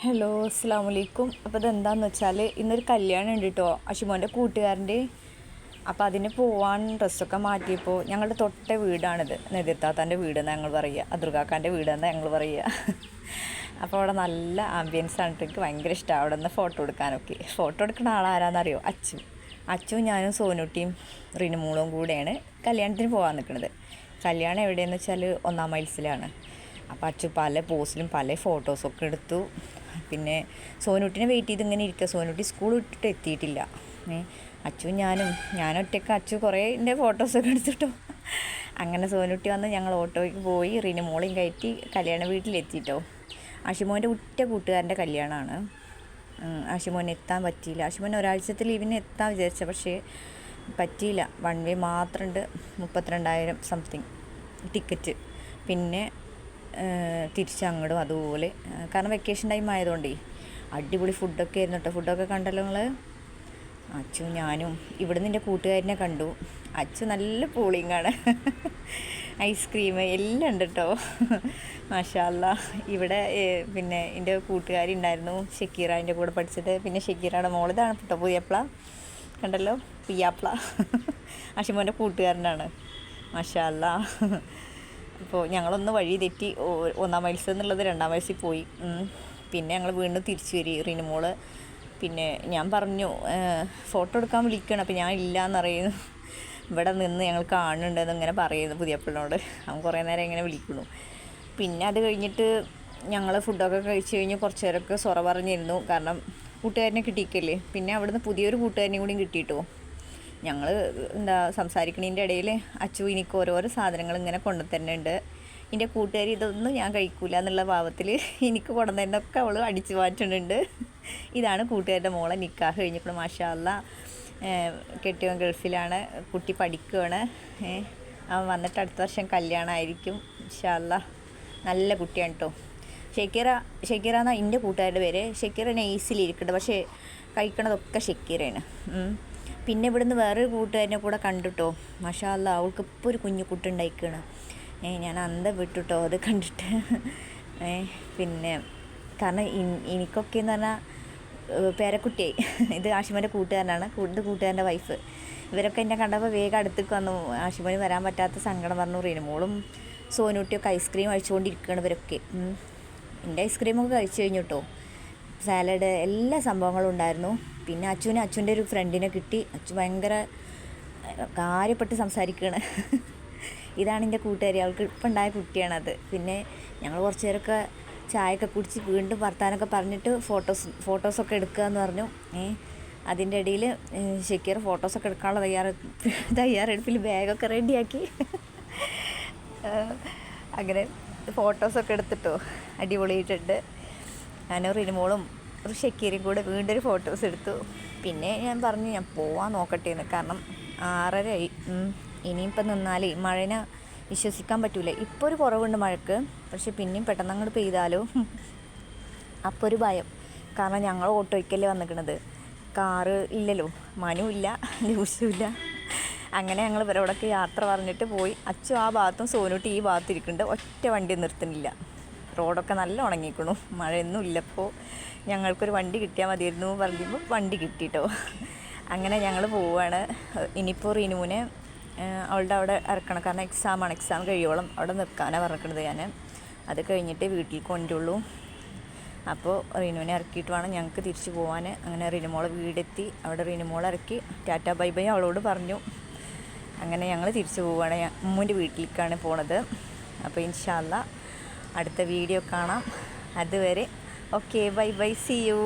Hello അസ്സാം വലൈക്കും. അപ്പോൾ ഇതെന്താണെന്ന് വെച്ചാൽ ഇന്നൊരു കല്യാണം ഉണ്ട് കേട്ടോ, അഷിമോൻ്റെ കൂട്ടുകാരൻ്റെ. അപ്പോൾ അതിന് പോവാൻ ഡ്രസ്സൊക്കെ മാറ്റിയപ്പോൾ ഞങ്ങളുടെ തൊട്ട വീടാണിത്. നെതിർത്താത്താൻ്റെ വീടെന്ന് ഞങ്ങൾ പറയുക, അതുർകാക്കാൻ്റെ വീടെന്ന് ഞങ്ങൾ പറയുക. അപ്പോൾ അവിടെ നല്ല ആംബിയൻസ് ആണ്. എനിക്ക് ഭയങ്കര ഇഷ്ടമാണ് അവിടെ നിന്ന് ഫോട്ടോ എടുക്കാനൊക്കെ. ഫോട്ടോ എടുക്കുന്ന ആളാരാന്നറിയോ? അച്ചും ഞാനും സോനുട്ടിയും റിനുമോളും കൂടെയാണ് കല്യാണത്തിന് പോകാൻ നിൽക്കുന്നത്. കല്യാണം എവിടെയെന്ന് വെച്ചാൽ 1-ാം മൈൽസിലാണ്. അപ്പോൾ അച്ചു പല പോസ്റ്റിലും പല ഫോട്ടോസൊക്കെ എടുത്തു. പിന്നെ സോനുട്ടിനെ വെയിറ്റ് ചെയ്ത് ഇങ്ങനെ ഇരിക്കുക. സോനുട്ടി സ്കൂൾ വിട്ടിട്ട് എത്തിയിട്ടില്ല. അച്ചും ഞാനൊറ്റയ്ക്ക് അച്ചു കുറേ എൻ്റെ ഫോട്ടോസൊക്കെ എടുത്തിട്ടോ. അങ്ങനെ സോനുട്ടി വന്ന് ഞങ്ങൾ ഓട്ടോയ്ക്ക് പോയി റിനുമോളെയും കയറ്റി കല്യാണ വീട്ടിലെത്തിയിട്ടോ. അഷിമോൻ്റെ ഉറ്റ കൂട്ടുകാരൻ്റെ കല്യാണമാണ്. അഷിമോന് എത്താൻ പറ്റിയില്ല. അഷിമോൻ ഒരാഴ്ചത്തെ ലീവിന് എത്താൻ വിചാരിച്ച, പക്ഷേ പറ്റിയില്ല. 1 വേ മാത്രമുണ്ട്. 32,000 സംതിങ് ടിക്കറ്റ്. പിന്നെ തിരിച്ചങ്ങോട്ടും അതുപോലെ. കാരണം വെക്കേഷൻ ടൈം ആയതുകൊണ്ടേ അടിപൊളി ഫുഡൊക്കെ ആയിരുന്നു കേട്ടോ. ഫുഡൊക്കെ കണ്ടല്ലോ നിങ്ങൾ. അച്ചു ഞാനും ഇവിടുന്ന് എൻ്റെ കൂട്ടുകാരനെ കണ്ടു. അച്ചു നല്ല പൂളിങ്ങാണ്. ഐസ്ക്രീം എല്ലാം ഉണ്ട് കേട്ടോ. മാഷാ അല്ലാ. ഇവിടെ പിന്നെ എൻ്റെ കൂട്ടുകാരി ഉണ്ടായിരുന്നു, ഷക്കീറ, എൻ്റെ കൂടെ പഠിച്ചത്. പിന്നെ ഷക്കീറയുടെ മോളിതാണ് കേട്ടോ, പുയ്യാപ്ല. കണ്ടല്ലോ, പിയ്യാപ്ല. അഷിമോൻ്റെ കൂട്ടുകാരനാണ്. മാഷാ അല്ലാ. അപ്പോൾ ഞങ്ങളൊന്ന് വഴി തെറ്റി. 1-ാം മൈൽസ് എന്നുള്ളത് 2-ാം മൈൽസിൽ പോയി. പിന്നെ ഞങ്ങൾ വീണ്ടും തിരിച്ചു വരി. റിനുമോള് പിന്നെ ഞാൻ പറഞ്ഞു ഫോട്ടോ എടുക്കാൻ വിളിക്കണം. അപ്പോൾ ഞാൻ ഇല്ലയെന്നറിയുന്നു. ഇവിടെ നിന്ന് ഞങ്ങൾ കാണുന്നുണ്ടെന്ന് ഇങ്ങനെ പറയുന്നു പുതിയപ്പിളിനോട്. അവൻ കുറേ നേരം ഇങ്ങനെ വിളിക്കുന്നു. പിന്നെ അത് കഴിഞ്ഞിട്ട് ഞങ്ങൾ ഫുഡൊക്കെ കഴിച്ച് കഴിഞ്ഞ് കുറച്ച് നേരമൊക്കെ സൊറ പറഞ്ഞിരുന്നു. കാരണം കൂട്ടുകാരനെ കിട്ടിയിക്കല്ലേ. പിന്നെ അവിടുന്ന് പുതിയൊരു കൂട്ടുകാരനെയും കൂടിയും കിട്ടിയിട്ടോ. ഞങ്ങൾ സംസാരിക്കണതിൻ്റെ ഇടയിൽ അച്ചു എനിക്ക് ഓരോരോ സാധനങ്ങൾ ഇങ്ങനെ കൊണ്ടുതരുന്നുണ്ട്. എൻ്റെ കൂട്ടുകാരി ഇതൊന്നും ഞാൻ കഴിക്കൂല എന്നുള്ള ഭാവത്തിൽ എനിക്ക് കൊണ്ടുതരുന്നതൊക്കെ അവൾ അടിച്ചു മാറ്റുന്നുണ്ട്. ഇതാണ് കൂട്ടുകാരുടെ മോളെ. നിക്കാഹ് കഴിഞ്ഞപ്പോൾ മാഷാ അല്ലാ. കെട്ടിയവൻ ഗൾഫിലാണ്, കുട്ടി പഠിക്കുകയാണ്. അവൻ വന്നിട്ട് അടുത്ത വർഷം കല്യാണമായിരിക്കും ഇൻഷാ അല്ലാ. നല്ല കുട്ടിയാണ് കേട്ടോ. ഷക്കീറ എന്നാണ് എൻ്റെ കൂട്ടുകാരുടെ പേര്. ഷക്കീറ നെയ്സിലിരിക്കുന്നുണ്ട്, പക്ഷേ കഴിക്കണതൊക്കെ ഷക്കീറയാണ്. പിന്നെ ഇവിടുന്ന് വേറൊരു കൂട്ടുകാരനെ കൂടെ കണ്ടുട്ടോ. മാഷാ അല്ലാ, അവൾക്ക് ഇപ്പോൾ ഒരു കുഞ്ഞു കുട്ടുണ്ടായിക്കാണ്. ഞാൻ അന്തം വിട്ടുട്ടോ അത് കണ്ടിട്ട്. പിന്നെ കാരണം എനിക്കൊക്കെ എന്ന് പറഞ്ഞാൽ പേരക്കുട്ടിയായി. ഇത് ആഷിമോൻ്റെ കൂട്ടുകാരനാണ്, കൂട്ടുകാരൻ്റെ വൈഫ്. ഇവരൊക്കെ എന്നെ കണ്ടപ്പോൾ വേഗം അടുത്തേക്ക് വന്നു. ആഷിമോന് വരാൻ പറ്റാത്ത സങ്കടം പറഞ്ഞു. റിനുമോളും സോനുട്ടിയൊക്കെ ഐസ്ക്രീം കഴിച്ചുകൊണ്ടിരിക്കുകയാണ് ഇവരൊക്കെ. എൻ്റെ ഐസ്ക്രീമൊക്കെ കഴിച്ചു കഴിഞ്ഞു കേട്ടോ. സാലഡ് എല്ലാ സംഭവങ്ങളും ഉണ്ടായിരുന്നു. പിന്നെ അച്ചുവിൻ്റെ ഒരു ഫ്രണ്ടിനെ കിട്ടി. അച്ചു ഭയങ്കര കാര്യപ്പെട്ട് സംസാരിക്കുകയാണ്. ഇതാണ് എൻ്റെ കൂട്ടുകാരി, അവൾക്ക് ഇപ്പം ഉണ്ടായ കുട്ടിയാണത്. പിന്നെ ഞങ്ങൾ കുറച്ച് നേരമൊക്കെ ചായയൊക്കെ കുടിച്ച് വീണ്ടും വർത്താനൊക്കെ പറഞ്ഞിട്ട് ഫോട്ടോസൊക്കെ എടുക്കുക എന്ന് പറഞ്ഞു. അതിൻ്റെ ഇടയിൽ ഷക്കീർ ഫോട്ടോസൊക്കെ എടുക്കാനുള്ള തയ്യാറെടുപ്പിൽ ബാഗൊക്കെ റെഡിയാക്കി. അങ്ങനെ ഫോട്ടോസൊക്കെ എടുത്തിട്ടോ അടിപൊളിയിട്ടുണ്ട്. ഞാനും റിനുമോളും ഒരു ഷക്കീരയും കൂടെ വീണ്ടും ഒരു ഫോട്ടോസ് എടുത്തു. പിന്നെ ഞാൻ പറഞ്ഞു ഞാൻ പോവാൻ നോക്കട്ടെ എന്ന്. കാരണം 6:30 ഇനിയിപ്പം നിന്നാൽ മഴനെ വിശ്വസിക്കാൻ പറ്റൂല. ഇപ്പോൾ ഒരു കുറവുണ്ട് മഴക്ക്, പക്ഷെ പിന്നെയും പെട്ടെന്ന് അങ്ങോട്ട് പെയ്താലോ അപ്പോൾ ഒരു ഭയം. കാരണം ഞങ്ങൾ ഓട്ടോയ്ക്കല്ലേ വന്നിക്കണത്, കാറ് ഇല്ലല്ലോ, മനുമില്ല, ലൂസുമില്ല. അങ്ങനെ ഞങ്ങൾ ഇവരോടൊക്കെ യാത്ര പറഞ്ഞിട്ട് പോയി. അച്ചു ആ ഭാഗത്തും സോനുട്ടി ഈ ഭാഗത്ത് ഇരിക്കുന്നുണ്ട്. ഒറ്റ വണ്ടി നിർത്തുന്നില്ല. റോഡൊക്കെ നല്ല ഉണങ്ങിക്കണു, മഴയൊന്നും ഇല്ലപ്പോൾ. ഞങ്ങൾക്കൊരു വണ്ടി കിട്ടിയാൽ മതിയായിരുന്നു പറയുമ്പോൾ വണ്ടി കിട്ടിയിട്ടോ. അങ്ങനെ ഞങ്ങൾ പോവുകയാണ്. ഇനിയിപ്പോൾ റിനുവിനെ അവളുടെ അവിടെ ഇറക്കണം. കാരണം എക്സാം കഴിയോളം അവിടെ നിൽക്കാനാണ് പറഞ്ഞിരിക്കുന്നത് ഞാൻ. അത് കഴിഞ്ഞിട്ട് വീട്ടിൽ കൊണ്ടുള്ളൂ. അപ്പോൾ റിനുവിനെ ഇറക്കിയിട്ട് വേണം ഞങ്ങൾക്ക് തിരിച്ചു പോകാൻ. അങ്ങനെ റിനുമോളെ വീടെത്തി. അവിടെ റിനുമോളെ ഇറക്കി ടാറ്റ ബൈ ബൈ അവളോട് പറഞ്ഞു. അങ്ങനെ ഞങ്ങൾ തിരിച്ചു പോവുകയാണ്. അമ്മൂൻ്റെ വീട്ടിലേക്കാണ് പോണത്. അപ്പോൾ ഇൻഷാ അല്ലാ അടുത്ത വീഡിയോ കാണാം. അതുവരെ okay, bye bye, see U.